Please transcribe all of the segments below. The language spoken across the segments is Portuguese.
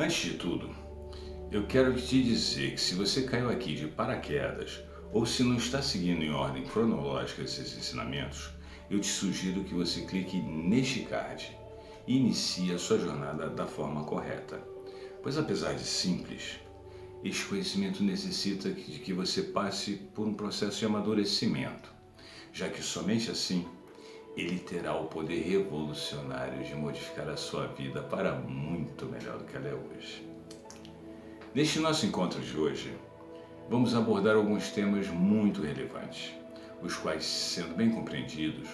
Antes de tudo, eu quero te dizer que se você caiu aqui de paraquedas ou se não está seguindo em ordem cronológica esses ensinamentos, eu te sugiro que você clique neste card e inicie a sua jornada da forma correta. Pois apesar de simples, este conhecimento necessita de que você passe por um processo de amadurecimento, já que somente assim ele terá o poder revolucionário de modificar a sua vida para muito melhor do que ela é hoje. Neste nosso encontro de hoje, vamos abordar alguns temas muito relevantes, os quais, sendo bem compreendidos,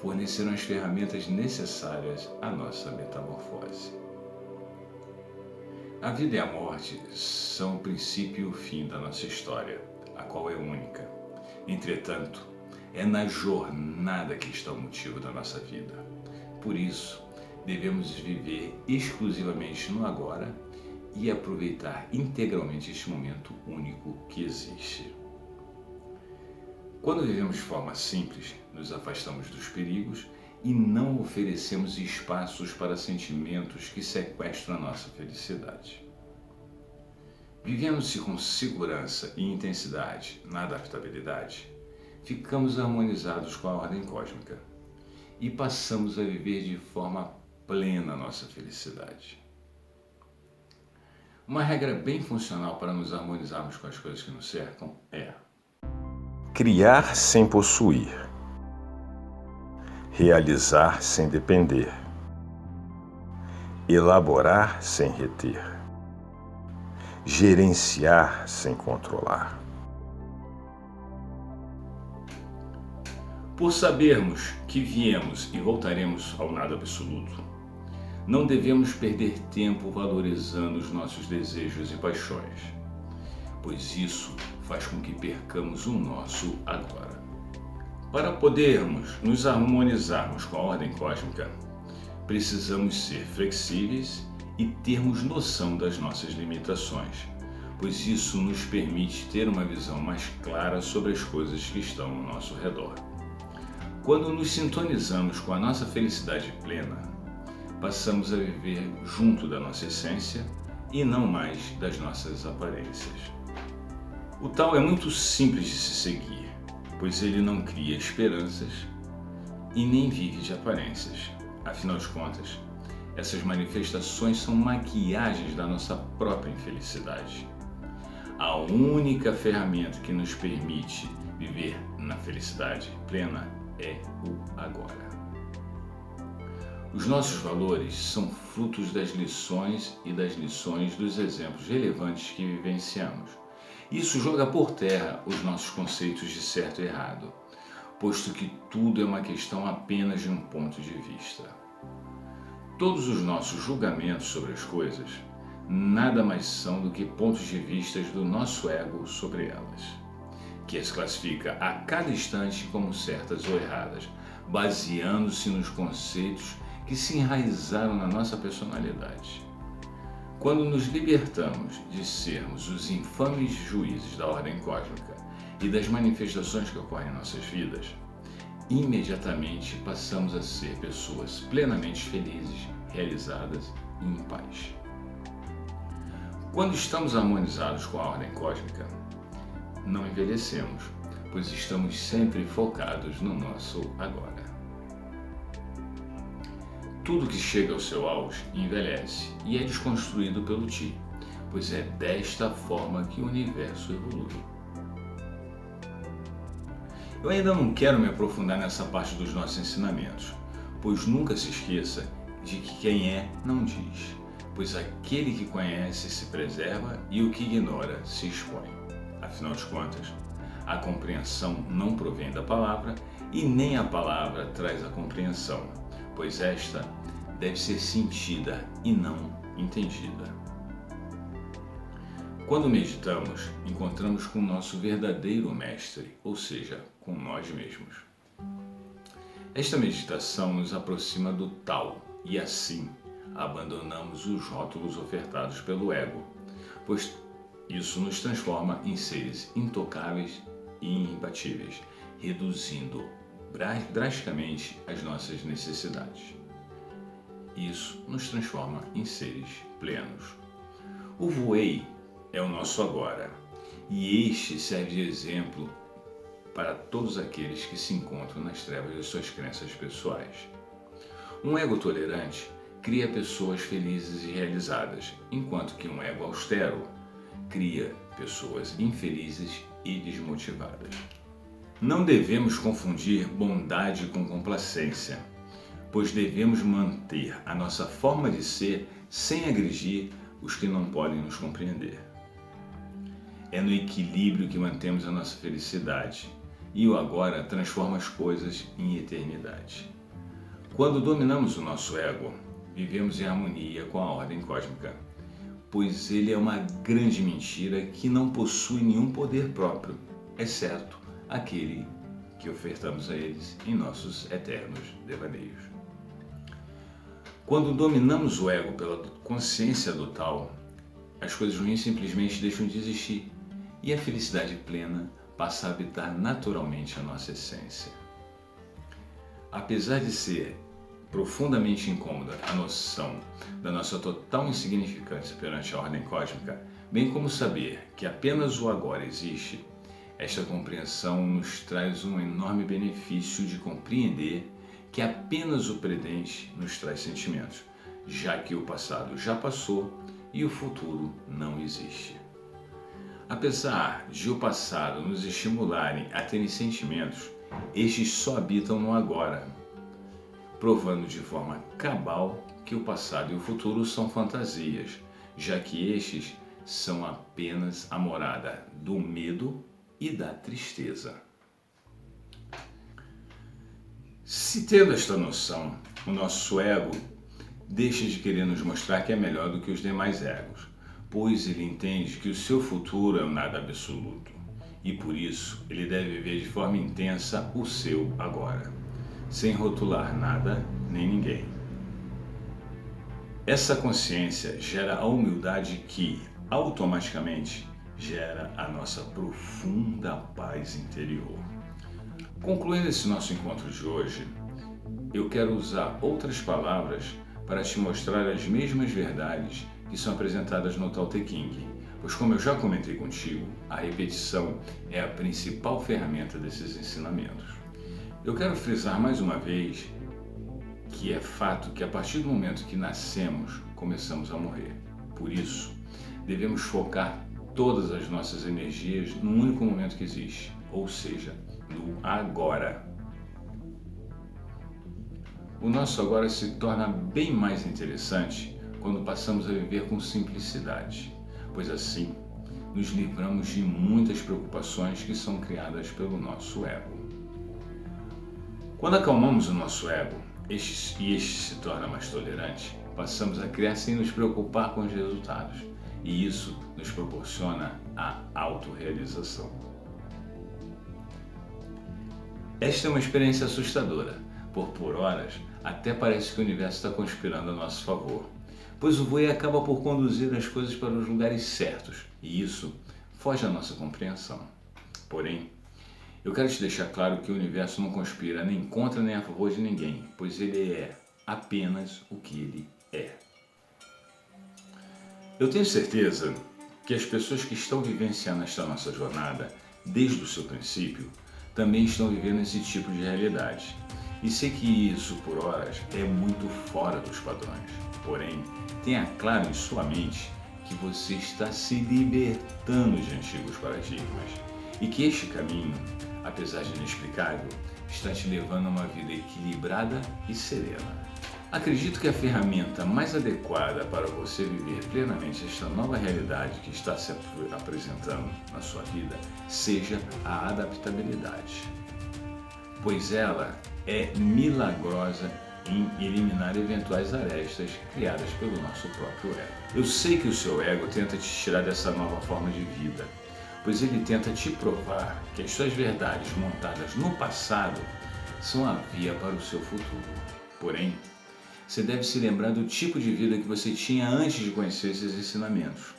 fornecerão as ferramentas necessárias à nossa metamorfose. A vida e a morte são o princípio e o fim da nossa história, a qual é única. Entretanto, é na jornada que está o motivo da nossa vida. Por isso, devemos viver exclusivamente no agora e aproveitar integralmente este momento único que existe. Quando vivemos de forma simples, nos afastamos dos perigos e não oferecemos espaços para sentimentos que sequestram a nossa felicidade. Vivendo-se com segurança e intensidade na adaptabilidade, ficamos harmonizados com a ordem cósmica e passamos a viver de forma plena a nossa felicidade. Uma regra bem funcional para nos harmonizarmos com as coisas que nos cercam é: criar sem possuir, realizar sem depender, elaborar sem reter, gerenciar sem controlar. Por sabermos que viemos e voltaremos ao nada absoluto, não devemos perder tempo valorizando os nossos desejos e paixões, pois isso faz com que percamos o nosso agora. Para podermos nos harmonizarmos com a ordem cósmica, precisamos ser flexíveis e termos noção das nossas limitações, pois isso nos permite ter uma visão mais clara sobre as coisas que estão ao nosso redor. Quando nos sintonizamos com a nossa felicidade plena, passamos a viver junto da nossa essência e não mais das nossas aparências. O tal é muito simples de se seguir, pois ele não cria esperanças e nem vive de aparências. Afinal de contas, essas manifestações são maquiagens da nossa própria infelicidade. A única ferramenta que nos permite viver na felicidade plena é o agora. Os nossos valores são frutos das lições e das lições dos exemplos relevantes que vivenciamos. Isso joga por terra os nossos conceitos de certo e errado, posto que tudo é uma questão apenas de um ponto de vista. Todos os nossos julgamentos sobre as coisas nada mais são do que pontos de vista do nosso ego sobre elas, que as classifica a cada instante como certas ou erradas, baseando-se nos conceitos que se enraizaram na nossa personalidade. Quando nos libertamos de sermos os infames juízes da ordem cósmica e das manifestações que ocorrem em nossas vidas, imediatamente passamos a ser pessoas plenamente felizes, realizadas e em paz. Quando estamos harmonizados com a ordem cósmica, não envelhecemos, pois estamos sempre focados no nosso agora. Tudo que chega ao seu auge envelhece e é desconstruído pelo Ti, pois é desta forma que o universo evolui. Eu ainda não quero me aprofundar nessa parte dos nossos ensinamentos, pois nunca se esqueça de que quem é não diz, pois aquele que conhece se preserva e o que ignora se expõe. Afinal de contas, a compreensão não provém da palavra e nem a palavra traz a compreensão, pois esta deve ser sentida e não entendida. Quando meditamos, encontramos com o nosso verdadeiro mestre, ou seja, com nós mesmos. Esta meditação nos aproxima do tal e assim abandonamos os rótulos ofertados pelo ego, pois isso nos transforma em seres intocáveis e imbatíveis, reduzindo drasticamente as nossas necessidades. Isso nos transforma em seres plenos. plenos. O Voei é o nosso agora, e este serve de exemplo para todos aqueles que se encontram nas trevas de suas crenças pessoais. Um ego tolerante cria pessoas felizes e realizadas, enquanto que um ego austero cria pessoas infelizes e desmotivadas. Não devemos confundir bondade com complacência, pois devemos manter a nossa forma de ser sem agredir os que não podem nos compreender. É no equilíbrio que mantemos a nossa felicidade, e o agora transforma as coisas em eternidade. Quando dominamos o nosso ego, vivemos em harmonia com a ordem cósmica, pois ele é uma grande mentira que não possui nenhum poder próprio, exceto aquele que ofertamos a eles em nossos eternos devaneios. Quando dominamos o ego pela consciência do tal, as coisas ruins simplesmente deixam de existir e a felicidade plena passa a habitar naturalmente a nossa essência. Apesar de ser profundamente incômoda a noção da nossa total insignificância perante a ordem cósmica, bem como saber que apenas o agora existe, esta compreensão nos traz um enorme benefício de compreender que apenas o presente nos traz sentimentos, já que o passado já passou e o futuro não existe. Apesar de o passado nos estimularem a terem sentimentos, estes só habitam no agora, provando de forma cabal que o passado e o futuro são fantasias, já que estes são apenas a morada do medo e da tristeza. Se tendo esta noção, o nosso ego deixa de querer nos mostrar que é melhor do que os demais egos, pois ele entende que o seu futuro é um nada absoluto e por isso ele deve viver de forma intensa o seu agora, sem rotular nada nem ninguém. Essa consciência gera a humildade que, automaticamente, gera a nossa profunda paz interior. Concluindo esse nosso encontro de hoje, eu quero usar outras palavras para te mostrar as mesmas verdades que são apresentadas no Tao Te Ching, pois como eu já comentei contigo, a repetição é a principal ferramenta desses ensinamentos. Eu quero frisar mais uma vez que é fato que a partir do momento que nascemos, começamos a morrer. Por isso, devemos focar todas as nossas energias no único momento que existe, ou seja, no agora. O nosso agora se torna bem mais interessante quando passamos a viver com simplicidade, pois assim nos livramos de muitas preocupações que são criadas pelo nosso ego. Quando acalmamos o nosso ego e este se torna mais tolerante, passamos a criar sem nos preocupar com os resultados, e isso nos proporciona a autorrealização. Esta é uma experiência assustadora, por horas até parece que o universo está conspirando a nosso favor, pois o Voei acaba por conduzir as coisas para os lugares certos, e isso foge à nossa compreensão. Porém, eu quero te deixar claro que o universo não conspira nem contra nem a favor de ninguém, pois ele é apenas o que ele é. Eu tenho certeza que as pessoas que estão vivenciando esta nossa jornada, desde o seu princípio, também estão vivendo esse tipo de realidade. E sei que isso, por horas, é muito fora dos padrões. Porém, tenha claro em sua mente que você está se libertando de antigos paradigmas e que este caminho, apesar de inexplicável, está te levando a uma vida equilibrada e serena. Acredito que a ferramenta mais adequada para você viver plenamente esta nova realidade que está se apresentando na sua vida seja a adaptabilidade, pois ela é milagrosa em eliminar eventuais arestas criadas pelo nosso próprio ego. Eu sei que o seu ego tenta te tirar dessa nova forma de vida, pois ele tenta te provar que as suas verdades montadas no passado são a via para o seu futuro. Porém, você deve se lembrar do tipo de vida que você tinha antes de conhecer esses ensinamentos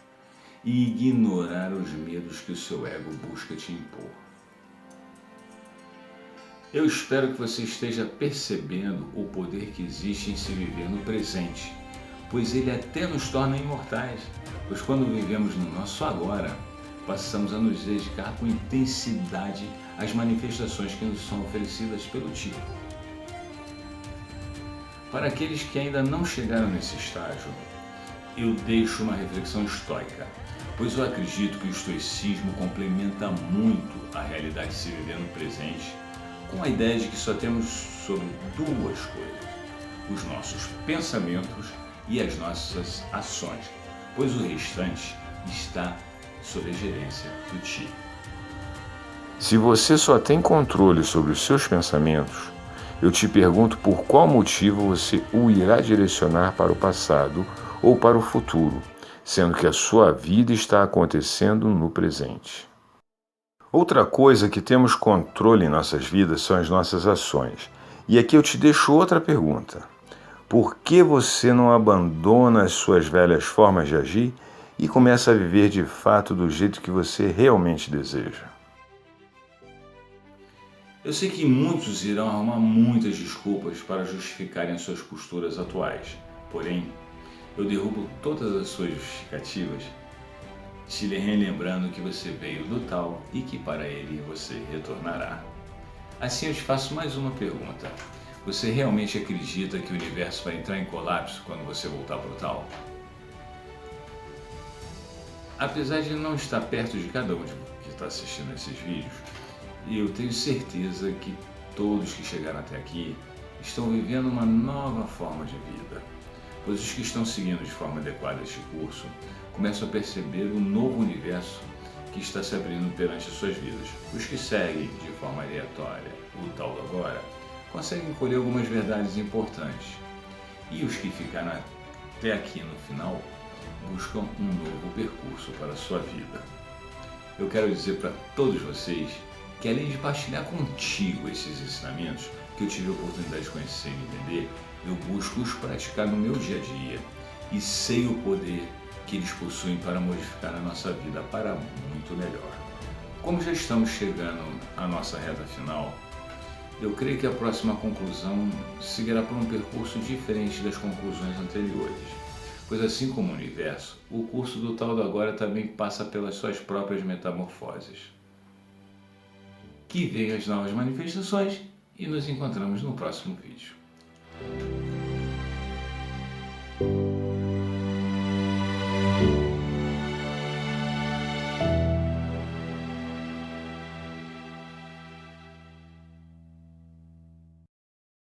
e ignorar os medos que o seu ego busca te impor. Eu espero que você esteja percebendo o poder que existe em se viver no presente, pois ele até nos torna imortais, pois quando vivemos no nosso agora, passamos a nos dedicar com intensidade às manifestações que nos são oferecidas pelo Ti. Para aqueles que ainda não chegaram nesse estágio, eu deixo uma reflexão estoica, pois eu acredito que o estoicismo complementa muito a realidade de se viver no presente, com a ideia de que só temos sobre duas coisas: os nossos pensamentos e as nossas ações, pois o restante está sob a gerência do Ti. Se você só tem controle sobre os seus pensamentos, eu te pergunto por qual motivo você o irá direcionar para o passado ou para o futuro, sendo que a sua vida está acontecendo no presente. Outra coisa que temos controle em nossas vidas são as nossas ações. E aqui eu te deixo outra pergunta. Por que você não abandona as suas velhas formas de agir e começa a viver de fato do jeito que você realmente deseja? Eu sei que muitos irão arrumar muitas desculpas para justificarem as suas posturas atuais, porém, eu derrubo todas as suas justificativas, te relembrando que você veio do tal e que para ele você retornará. Assim eu te faço mais uma pergunta. Você realmente acredita que o universo vai entrar em colapso quando você voltar para o tal? Apesar de não estar perto de cada um que está assistindo esses vídeos, eu tenho certeza que todos que chegaram até aqui estão vivendo uma nova forma de vida, pois os que estão seguindo de forma adequada este curso começam a perceber o novo universo que está se abrindo perante as suas vidas. Os que seguem de forma aleatória o tal do agora conseguem colher algumas verdades importantes, e os que ficaram até aqui no final buscam um novo percurso para a sua vida. Eu quero dizer para todos vocês que, além de partilhar contigo esses ensinamentos que eu tive a oportunidade de conhecer e entender, eu busco os praticar no meu dia a dia e sei o poder que eles possuem para modificar a nossa vida para muito melhor. Como já estamos chegando à nossa reta final, eu creio que a próxima conclusão seguirá por um percurso diferente das conclusões anteriores, pois assim como o universo, o curso do tal do agora também passa pelas suas próprias metamorfoses. Que venham as novas manifestações e nos encontramos no próximo vídeo.